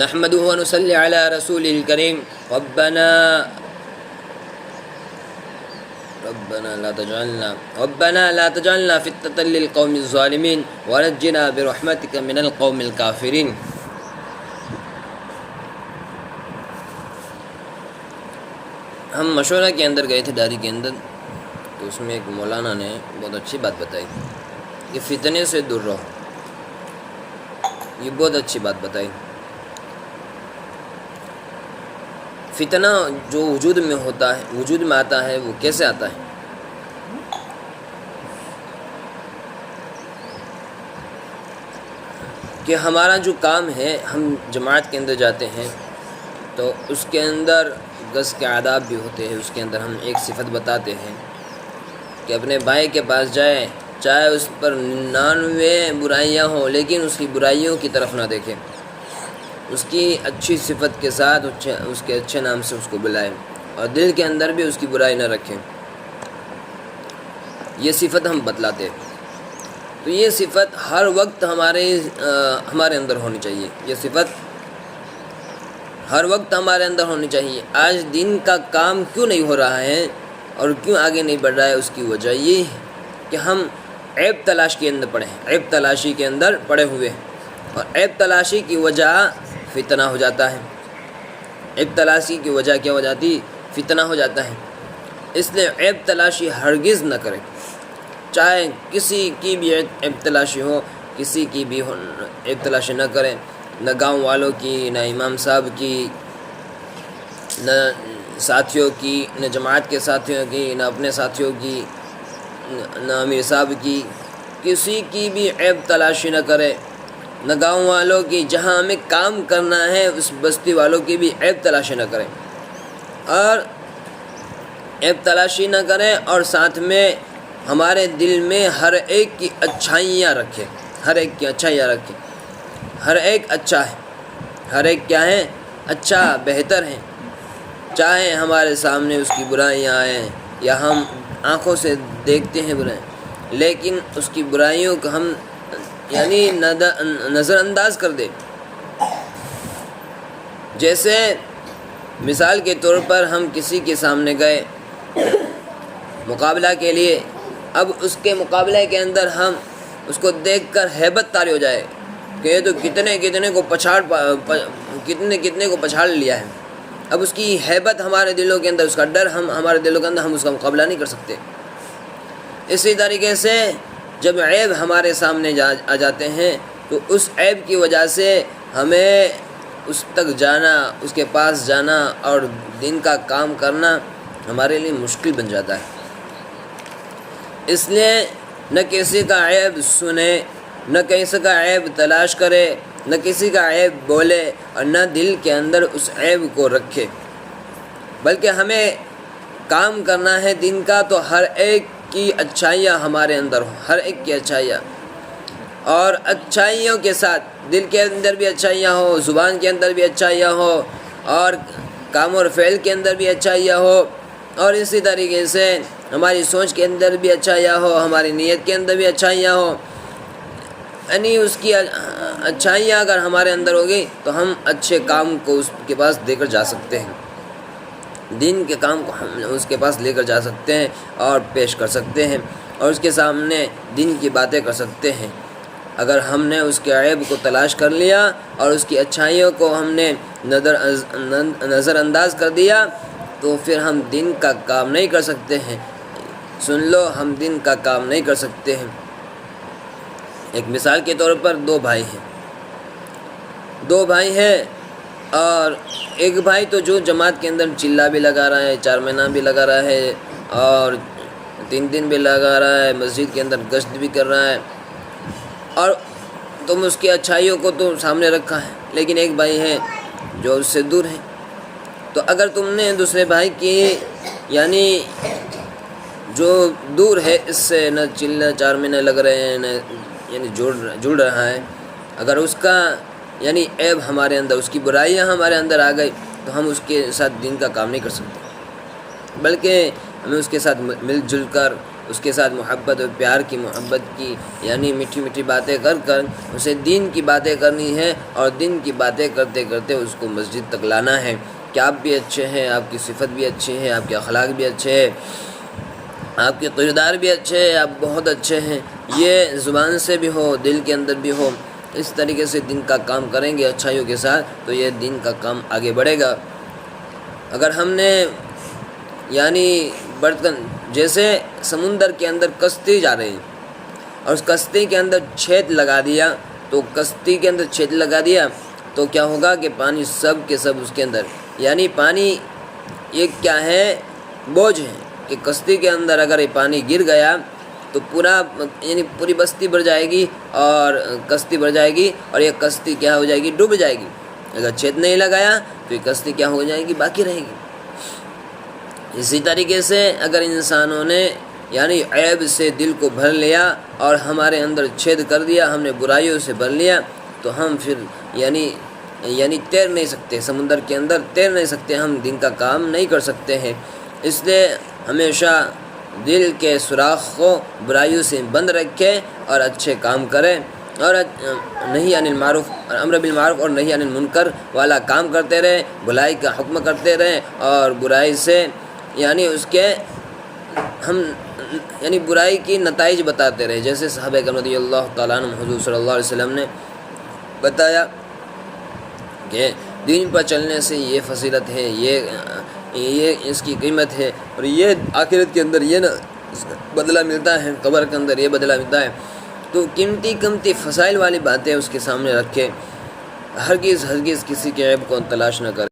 نحمده ونصلي على رسوله الكريم ربنا لا تجعلنا فتنة للقوم الظالمين ونجنا برحمتك من القوم الكافرين۔ ہم مشورہ کے اندر گئے تھے ڈائری کے اندر، تو اس میں ایک مولانا نے بہت اچھی بات بتائی کہ فتنے سے دور رہو، یہ بہت اچھی بات بتائی۔ فتنہ جو وجود میں ہوتا ہے، وجود میں آتا ہے، وہ کیسے آتا ہے؟ کہ ہمارا جو کام ہے، ہم جماعت کے اندر جاتے ہیں تو اس کے اندر گز کے آداب بھی ہوتے ہیں، اس کے اندر ہم ایک صفت بتاتے ہیں کہ اپنے بھائی کے پاس جائیں، چاہے اس پر 99 برائیاں ہوں لیکن اس کی برائیوں کی طرف نہ دیکھیں، اس کی اچھی صفت کے ساتھ اس کے اچھے نام سے اس کو بلائیں، اور دل کے اندر بھی اس کی برائی نہ رکھیں۔ یہ صفت ہم بتلاتے ہیں، تو یہ صفت ہر وقت ہمارے اندر ہونی چاہیے، یہ صفت ہر وقت ہمارے اندر ہونی چاہیے۔ آج دین کا کام کیوں نہیں ہو رہا ہے اور کیوں آگے نہیں بڑھ رہا ہے؟ اس کی وجہ یہ ہے کہ ہم عیب تلاش کے اندر پڑے ہیں، عیب تلاشی کے اندر پڑے ہوئے ہیں، اور عیب تلاشی کی وجہ فتنہ ہو جاتا ہے۔ عیب تلاشی کی وجہ کیا ہو جاتی؟ فتنہ ہو جاتا ہے۔ اس لیے عیب تلاشی ہرگز نہ کریں، چاہے کسی کی بھی عیب تلاشی ہو، کسی کی بھی عیب تلاشی نہ کریں، نہ گاؤں والوں کی، نہ امام صاحب کی، نہ ساتھیوں کی، نہ جماعت کے ساتھیوں کی، نہ اپنے ساتھیوں کی، نہ امیر صاحب کی، کسی کی بھی عیب تلاشی نہ کریں، نہ گاؤں والوں کی، جہاں ہمیں کام کرنا ہے اس بستی والوں کی بھی عیب تلاشی نہ کریں، اور عیب تلاشی نہ کریں، اور ساتھ میں ہمارے دل میں ہر ایک کی اچھائیاں رکھیں، ہر ایک کی اچھائیاں رکھیں۔ ہر ایک اچھا ہے، ہر ایک کیا ہے؟ اچھا، بہتر ہے، چاہے ہمارے سامنے اس کی برائیاں آئیں یا ہم آنکھوں سے دیکھتے ہیں برائیں، لیکن اس کی برائیوں کو ہم نظر انداز کر دیں۔ جیسے مثال کے طور پر ہم کسی کے سامنے گئے مقابلہ کے لیے، اب اس کے مقابلے کے اندر ہم اس کو دیکھ کر ہیبت طاری ہو جائے کہ یہ تو کتنے کو پچھاڑ لیا ہے، اب اس کی ہیبت ہمارے دلوں کے اندر، اس کا ڈر ہمارے دلوں کے اندر، ہم اس کا مقابلہ نہیں کر سکتے۔ اسی طریقے سے جب عیب ہمارے سامنے آ جاتے ہیں تو اس عیب کی وجہ سے ہمیں اس تک جانا، اس کے پاس جانا اور دین کا کام کرنا ہمارے لیے مشکل بن جاتا ہے۔ اس لیے نہ کسی کا عیب سنے، نہ کسی کا عیب تلاش کرے، نہ کسی کا عیب بولے، اور نہ دل کے اندر اس عیب کو رکھے، بلکہ ہمیں کام کرنا ہے دین کا، تو ہر ایک کی اچھائیاں ہمارے اندر ہوں، ہر ایک کی اچھائیاں، اور اچھائیوں کے ساتھ دل کے اندر بھی اچھائیاں ہو، زبان کے اندر بھی اچھائیاں ہو، اور کام اور فعل کے اندر بھی اچھائیاں ہو، اور اسی طریقے سے ہماری سوچ کے اندر بھی اچھائیاں ہو، ہماری نیت کے اندر بھی اچھائیاں ہو، یعنی اس کی اچھائیاں اگر ہمارے اندر ہوگی تو ہم اچھے کام کو اس کے پاس دے کر جا سکتے ہیں، دین کے کام کو ہم اس کے پاس لے کر جا سکتے ہیں اور پیش کر سکتے ہیں، اور اس کے سامنے دین کی باتیں کر سکتے ہیں۔ اگر ہم نے اس کے عیب کو تلاش کر لیا اور اس کی اچھائیوں کو ہم نے نظر انداز کر دیا تو پھر ہم دین کا کام نہیں کر سکتے ہیں۔ سن لو، ہم دین کا کام نہیں کر سکتے ہیں۔ ایک مثال کے طور پر دو بھائی ہیں، اور ایک بھائی تو جو جماعت کے اندر چلا بھی لگا رہا ہے، 4 مہینہ بھی لگا رہا ہے، اور 3 دن بھی لگا رہا ہے، مسجد کے اندر گشت بھی کر رہا ہے، اور تم اس کی اچھائیوں کو تو سامنے رکھا ہے، لیکن ایک بھائی ہے جو اس سے دور ہے۔ تو اگر تم نے دوسرے بھائی کی جو دور ہے، اس سے نہ چلنا 4 مہینے لگ رہے ہیں، نہ جڑ رہا ہے، اگر اس کا عیب ہمارے اندر، اس کی برائیاں ہمارے اندر آ گئی تو ہم اس کے ساتھ دین کا کام نہیں کر سکتے، بلکہ ہمیں اس کے ساتھ مل جل کر اس کے ساتھ محبت اور پیار کی، محبت کی یعنی میٹھی میٹھی باتیں کر کر اسے دین کی باتیں کرنی ہے، اور دین کی باتیں کرتے کرتے اس کو مسجد تک لانا ہے کہ آپ بھی اچھے ہیں، آپ کی صفت بھی اچھی ہے، آپ کے اخلاق بھی اچھے ہیں، آپ کے کردار بھی اچھے ہیں، آپ بہت اچھے ہیں، یہ زبان سے بھی ہو، دل کے اندر بھی ہو۔ اس طریقے سے دین کا کام کریں گے اچھائیوں کے ساتھ تو یہ دین کا کام آگے بڑھے گا۔ اگر ہم نے یعنی برتن جیسے سمندر کے اندر کشتی جا رہی اور اس کشتی کے اندر چھید لگا دیا، تو کشتی کے اندر چھید لگا دیا تو کیا ہوگا کہ پانی سب کے سب اس کے اندر، یعنی پانی یہ کیا ہے، بوجھ ہے کہ کشتی کے اندر اگر یہ پانی گر گیا تو یعنی پوری بستی بڑھ جائے گی اور کشتی بڑھ جائے گی، اور یہ کشتی کیا ہو جائے گی، ڈوب جائے گی۔ اگر چھید نہیں لگایا تو یہ کشتی کیا ہو جائے گی، باقی رہے گی۔ اسی طریقے سے اگر انسانوں نے یعنی عیب سے دل کو بھر لیا اور ہمارے اندر چھید کر دیا، ہم نے برائیوں سے بھر لیا، تو ہم پھر یعنی تیر نہیں سکتے، سمندر کے اندر تیر نہیں سکتے، ہم دین کا کام نہیں کر سکتے ہیں۔ اس لیے ہمیشہ دل کے سوراخ کو برائیوں سے بند رکھے اور اچھے کام کریں، اور نہی عن المعروف، امر بالمعروف اور نہی عن المنکر والا کام کرتے رہیں، بھلائی کا حکم کرتے رہیں، اور برائی سے یعنی اس کے ہم یعنی برائی کی نتائج بتاتے رہے، جیسے صحابہ کرام رضی اللہ تعالیٰ عنہ حضور صلی اللہ علیہ وسلم نے بتایا کہ دین پر چلنے سے یہ فضیلت ہے، یہ اس کی قیمت ہے، اور یہ آخرت کے اندر یہ بدلہ ملتا ہے، قبر کے اندر یہ بدلہ ملتا ہے۔ تو قیمتی فضائل والی باتیں اس کے سامنے رکھے، ہرگز کسی کے عیب کو تلاش نہ کرے۔